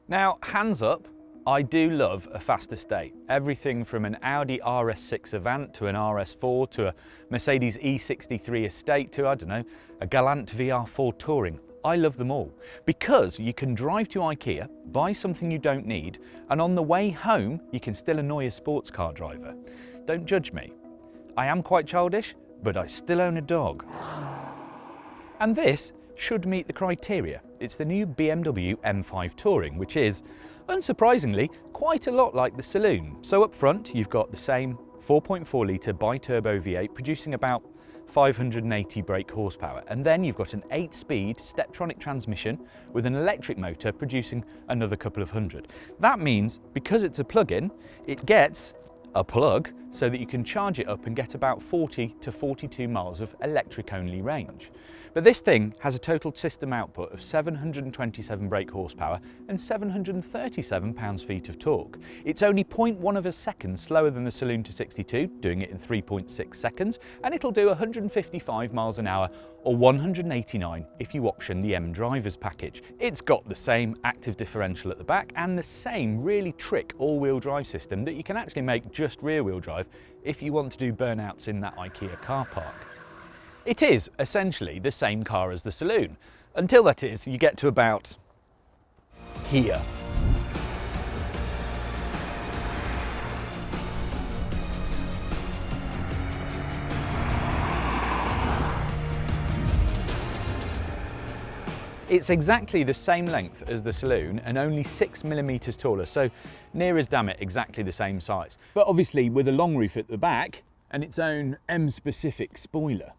Now, hands up, I do love a fast estate. Everything from an Audi RS6 Avant to an RS4 to a Mercedes E63 estate to, I don't know, a Galant VR4 Touring. I love them all because you can drive to IKEA, buy something you don't need, and on the way home, you can still annoy a sports car driver. Don't judge me. I am quite childish, but I still own a dog. And this should meet the criteria. It's the new BMW M5 Touring, which is, unsurprisingly, quite a lot like the saloon. So up front, you've got the same 4.4 litre bi-turbo V8 producing about 580 brake horsepower, and then you've got an 8-speed Steptronic transmission with an electric motor producing another couple of hundred. That means, because it's a plug-in, it gets a plug so that you can charge it up and get about 40 to 42 miles of electric-only range. But this thing has a total system output of 727 brake horsepower and 737 pounds-feet of torque. It's only 0.1 of a second slower than the Saloon to 62, doing it in 3.6 seconds, and it'll do 155 miles an hour or 189 if you option the M Drivers package. It's got the same active differential at the back and the same really trick all-wheel drive system that you can actually make just rear-wheel drive if you want to do burnouts in that IKEA car park. It is essentially the same car as the Saloon, until that is, you get to about here. It's exactly the same length as the Saloon and only 6mm taller, so near as damn it exactly the same size. But obviously with a long roof at the back and its own M-specific spoiler,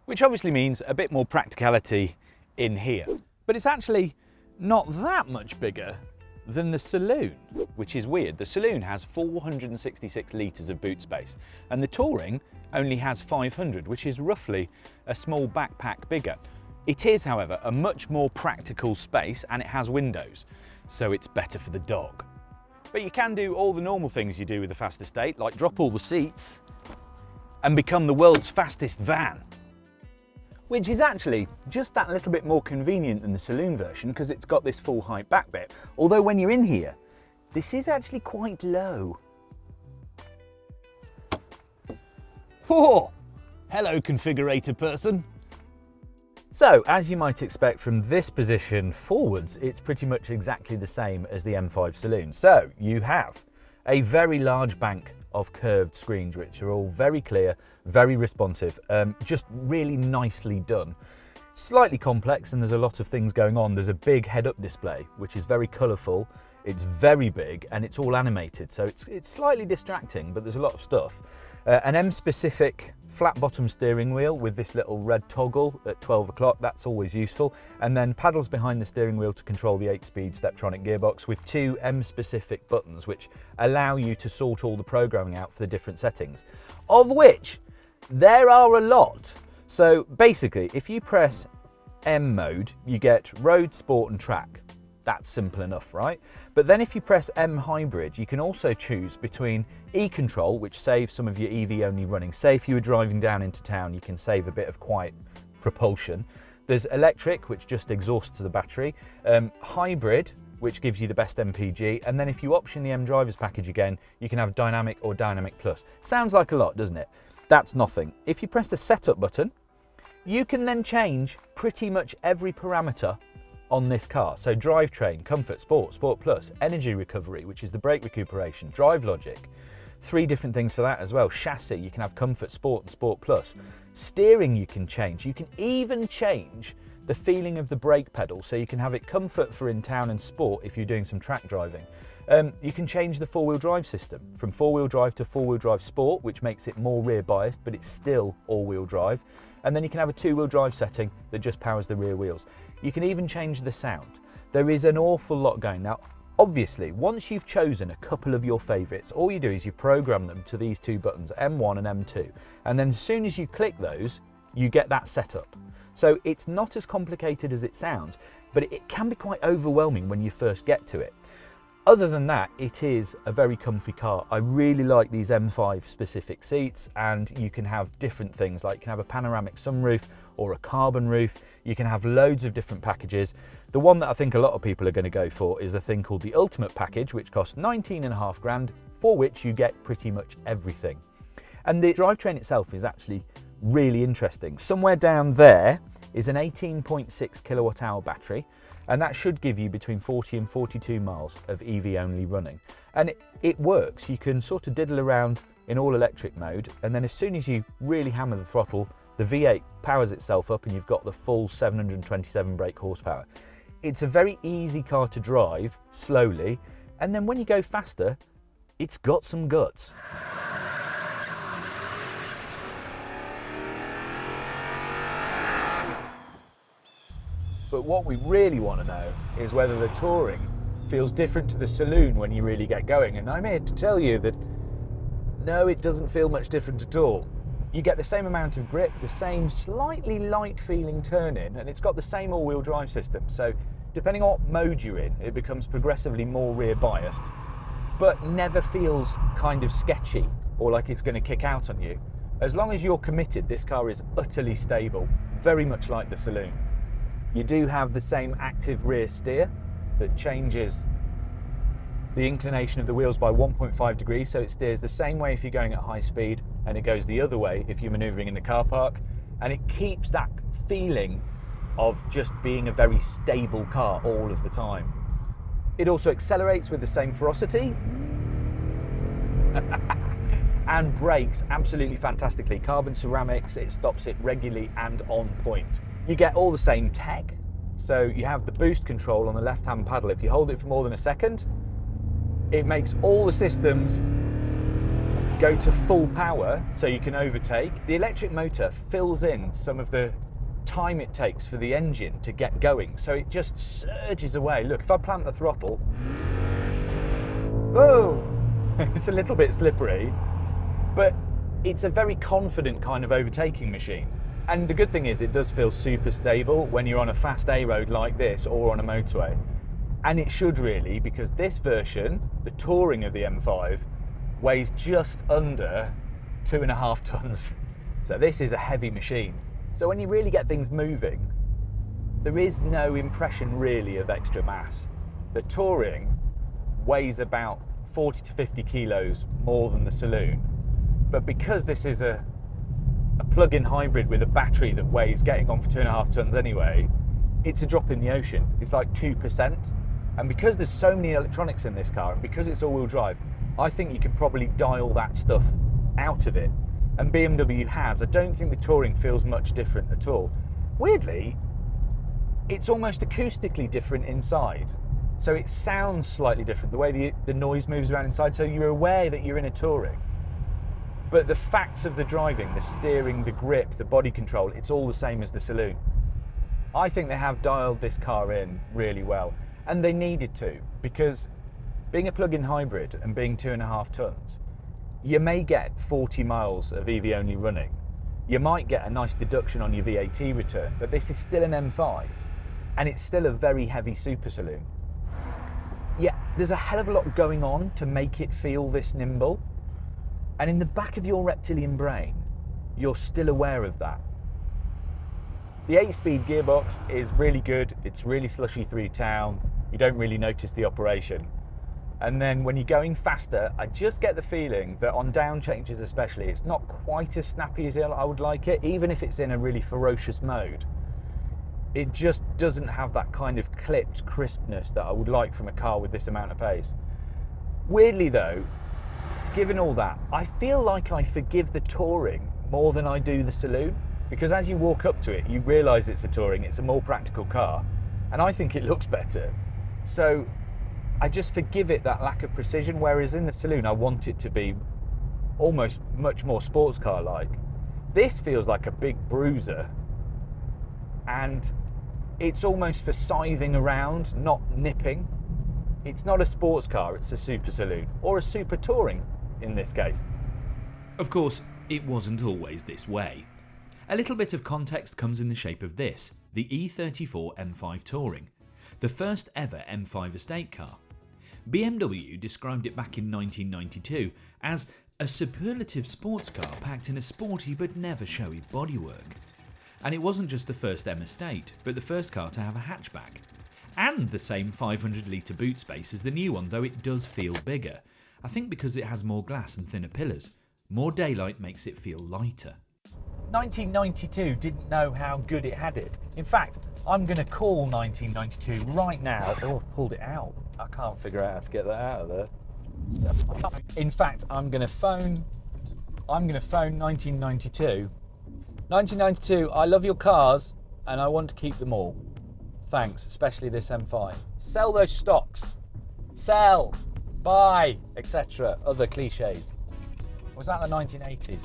which obviously means a bit more practicality in here. But it's actually not that much bigger than the Saloon, which is weird. The Saloon has 466 litres of boot space and the Touring only has 500, which is roughly a small backpack bigger. It is, however, a much more practical space and it has windows, so it's better for the dog. But you can do all the normal things you do with a fast estate, like drop all the seats and become the world's fastest van. Which is actually just that little bit more convenient than the Saloon version because it's got this full height back bit. Although when you're in here, this is actually quite low. Oh, hello configurator person. So, as you might expect from this position forwards, it's pretty much exactly the same as the M5 Saloon. So, you have a very large bank of curved screens, which are all very clear, very responsive, just really nicely done. Slightly complex and there's a lot of things going on. There's a big head-up display, which is very colourful, it's very big and it's all animated, so it's slightly distracting, but there's a lot of stuff. An M-specific flat bottom steering wheel with this little red toggle at 12 o'clock, that's always useful. And then paddles behind the steering wheel to control the 8-speed Steptronic gearbox with 2 M-specific buttons, which allow you to sort all the programming out for the different settings, of which there are a lot. So basically, if you press M mode, you get road, sport and track. That's simple enough, right? But then if you press M hybrid, you can also choose between E-control, which saves some of your EV only running. Say if you were driving down into town, you can save a bit of quiet propulsion. There's electric, which just exhausts the battery. Hybrid, which gives you the best MPG. And then if you option the M Drivers package again, you can have Dynamic or Dynamic Plus. Sounds like a lot, doesn't it? That's nothing. If you press the setup button, you can then change pretty much every parameter on this car. So drivetrain, comfort, sport, sport plus, energy recovery, which is the brake recuperation, drive logic, 3 different things for that as well. Chassis, you can have comfort, sport and sport plus. Steering you can change. You can even change the feeling of the brake pedal, so you can have it comfort for in town and sport if you're doing some track driving. You can change the 4-wheel drive system from 4-wheel drive to 4-wheel drive sport, which makes it more rear biased, but it's still all-wheel drive. And then you can have a 2-wheel drive setting that just powers the rear wheels. You can even change the sound. There is an awful lot going. Now, obviously, once you've chosen a couple of your favorites, all you do is you program them to these 2 buttons, M1 and M2. And then as soon as you click those, you get that setup. So it's not as complicated as it sounds, but it can be quite overwhelming when you first get to it. Other than that, it is a very comfy car. I really like these M5 specific seats, and you can have different things, like you can have a panoramic sunroof or a carbon roof. You can have loads of different packages. The one that I think a lot of people are going to go for is a thing called the Ultimate Package, which costs 19.5 grand, for which you get pretty much everything. And the drivetrain itself is actually really interesting. Somewhere down there is an 18.6 kilowatt hour battery, and that should give you between 40 and 42 miles of EV only running. And it works. You can sort of diddle around in all electric mode, and then as soon as you really hammer the throttle, the V8 powers itself up and you've got the full 727 brake horsepower. It's a very easy car to drive slowly, and then when you go faster, it's got some guts. But what we really want to know is whether the touring feels different to the saloon when you really get going. And I'm here to tell you that no, it doesn't feel much different at all. You get the same amount of grip, the same slightly light feeling turn-in, and it's got the same all-wheel drive system. So depending on what mode you're in, it becomes progressively more rear biased, but never feels kind of sketchy or like it's going to kick out on you. As long as you're committed, this car is utterly stable, very much like the saloon. You do have the same active rear steer that changes the inclination of the wheels by 1.5 degrees, so it steers the same way if you're going at high speed, and it goes the other way if you're manoeuvring in the car park, and it keeps that feeling of just being a very stable car all of the time. It also accelerates with the same ferocity and brakes absolutely fantastically. Carbon ceramics, it stops it regularly and on point. You get all the same tech, so you have the boost control on the left-hand paddle. If you hold it for more than a second, it makes all the systems go to full power so you can overtake. The electric motor fills in some of the time it takes for the engine to get going, so it just surges away. Look, if I plant the throttle, whoa, it's a little bit slippery, but it's a very confident kind of overtaking machine. And the good thing is it does feel super stable when you're on a fast A road like this or on a motorway. And it should really, because this version, the Touring of the M5, weighs just under 2.5 tons. So this is a heavy machine. So when you really get things moving, there is no impression really of extra mass. The Touring weighs about 40 to 50 kilos more than the saloon. But because this is a plug-in hybrid with a battery that weighs getting on for 2.5 tons anyway, it's a drop in the ocean. It's like 2%. And because there's so many electronics in this car, and because it's all-wheel drive, I think you can probably dial that stuff out of it. And BMW has. I don't think the Touring feels much different at all. Weirdly, it's almost acoustically different inside. So it sounds slightly different, the way the noise moves around inside, so you're aware that you're in a Touring. But the facts of the driving, the steering, the grip, the body control, it's all the same as the saloon. I think they have dialed this car in really well. And they needed to, because being a plug-in hybrid and being 2.5 tons, you may get 40 miles of EV only running. You might get a nice deduction on your VAT return, but this is still an M5, and it's still a very heavy super saloon. Yeah, there's a hell of a lot going on to make it feel this nimble. And in the back of your reptilian brain, you're still aware of that. The 8-speed gearbox is really good. It's really slushy through town. You don't really notice the operation. And then when you're going faster, I just get the feeling that on down changes especially, it's not quite as snappy as I would like it, even if it's in a really ferocious mode. It just doesn't have that kind of clipped crispness that I would like from a car with this amount of pace. Weirdly though, given all that, I feel like I forgive the Touring more than I do the saloon, because as you walk up to it, you realise it's a Touring, it's a more practical car, and I think it looks better. So I just forgive it that lack of precision, whereas in the saloon I want it to be almost much more sports car like. This feels like a big bruiser, and it's almost for scything around, not nipping. It's not a sports car, it's a super saloon, or a super Touring in this case. Of course, it wasn't always this way. A little bit of context comes in the shape of this, the E34 M5 Touring, the first ever M5 estate car. BMW described it back in 1992 as a superlative sports car packed in a sporty but never showy bodywork. And it wasn't just the first M Estate, but the first car to have a hatchback. And the same 500-litre boot space as the new one, though it does feel bigger. I think because it has more glass and thinner pillars. More daylight makes it feel lighter. 1992 didn't know how good it had it. In fact, I'm going to call 1992 right now. Oh, I've pulled it out. I can't figure out how to get that out of there. In fact, I'm going to phone 1992. 1992, I love your cars and I want to keep them all. Thanks, especially this M5. Sell those stocks. Sell, buy, etc. Other cliches. Was that the 1980s?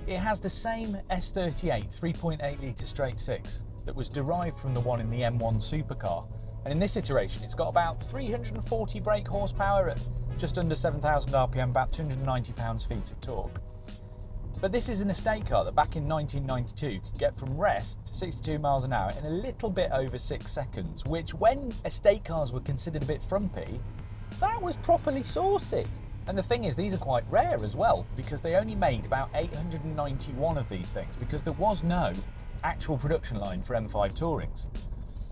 It has the same S38 3.8 litre straight six that was derived from the one in the M1 supercar. And in this iteration, it's got about 340 brake horsepower at just under 7,000 RPM, about 290 pounds-feet of torque. But this is an estate car that back in 1992 could get from rest to 62 miles an hour in a little bit over 6 seconds, which when estate cars were considered a bit frumpy, that was properly saucy. And the thing is, these are quite rare as well, because they only made about 891 of these things, because there was no actual production line for M5 Tourings.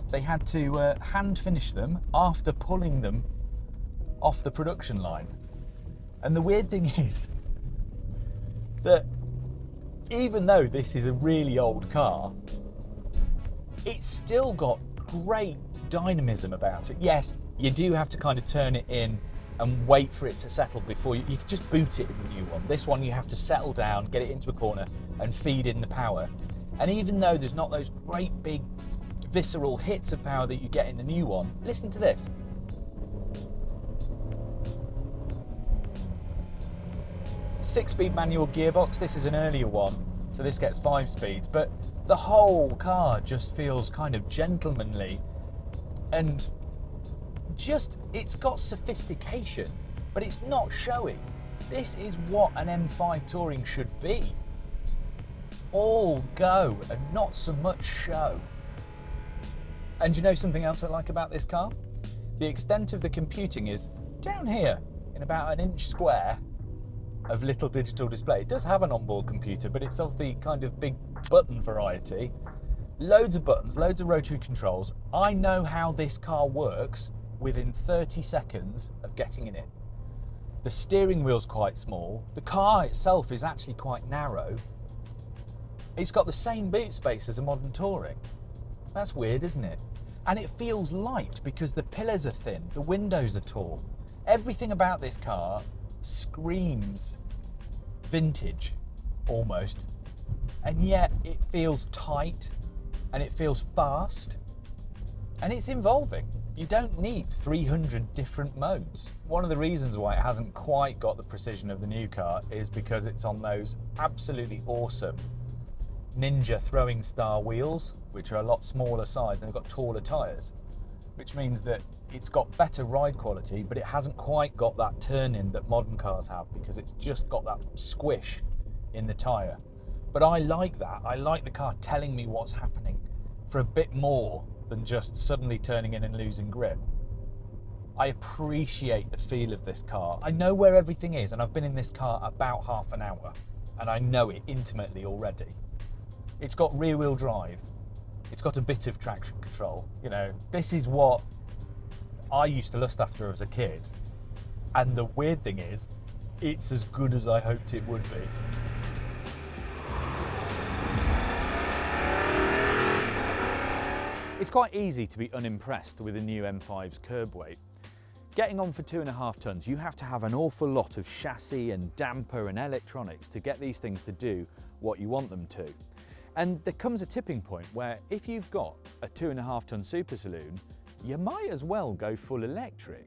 They had to hand finish them after pulling them off the production line. And the weird thing is that even though this is a really old car, it's still got great dynamism about it. Yes, you do have to kind of turn it in and wait for it to settle before you can just boot it in the new one. This one you have to settle down, get it into a corner and feed in the power. And even though there's not those great big visceral hits of power that you get in the new one, listen to this. Six-speed manual gearbox. This is an earlier one, so this gets 5 speeds, but the whole car just feels kind of gentlemanly and just, it's got sophistication, but it's not showy. This is what an M5 Touring should be. All go and not so much show. And do you know something else I like about this car? The extent of the computing is down here in about an inch square of little digital display. It does have an onboard computer, but it's of the kind of big button variety. Loads of buttons, loads of rotary controls. I know how this car works within 30 seconds of getting in it. The steering wheel's quite small. The car itself is actually quite narrow. It's got the same boot space as a modern Touring. That's weird, isn't it? And it feels light because the pillars are thin, the windows are tall. Everything about this car screams vintage, almost. And yet it feels tight and it feels fast and it's involving. You don't need 300 different modes. One of the reasons why it hasn't quite got the precision of the new car is because it's on those absolutely awesome Ninja throwing star wheels, which are a lot smaller size and they've got taller tyres, which means that it's got better ride quality, but it hasn't quite got that turn-in that modern cars have because it's just got that squish in the tyre. But I like that. I like the car telling me what's happening for a bit more than just suddenly turning in and losing grip. I appreciate the feel of this car. I know where everything is, and I've been in this car about half an hour, and I know it intimately already. It's got rear-wheel drive. It's got a bit of traction control. You know, this is what I used to lust after as a kid. And the weird thing is, it's as good as I hoped it would be. It's quite easy to be unimpressed with a new M5's curb weight. Getting on for 2.5 tons, you have to have an awful lot of chassis and damper and electronics to get these things to do what you want them to. And there comes a tipping point where if you've got a 2.5 ton super saloon, you might as well go full electric.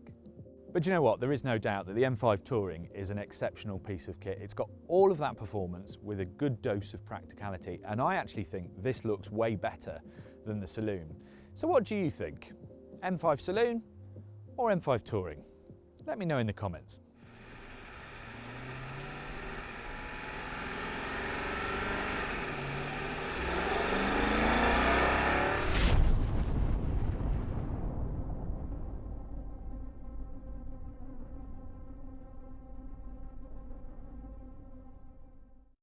But you know what? There is no doubt that the M5 Touring is an exceptional piece of kit. It's got all of that performance with a good dose of practicality, and I actually think this looks way better than the saloon. So what do you think? M5 Saloon or M5 Touring? Let me know in the comments.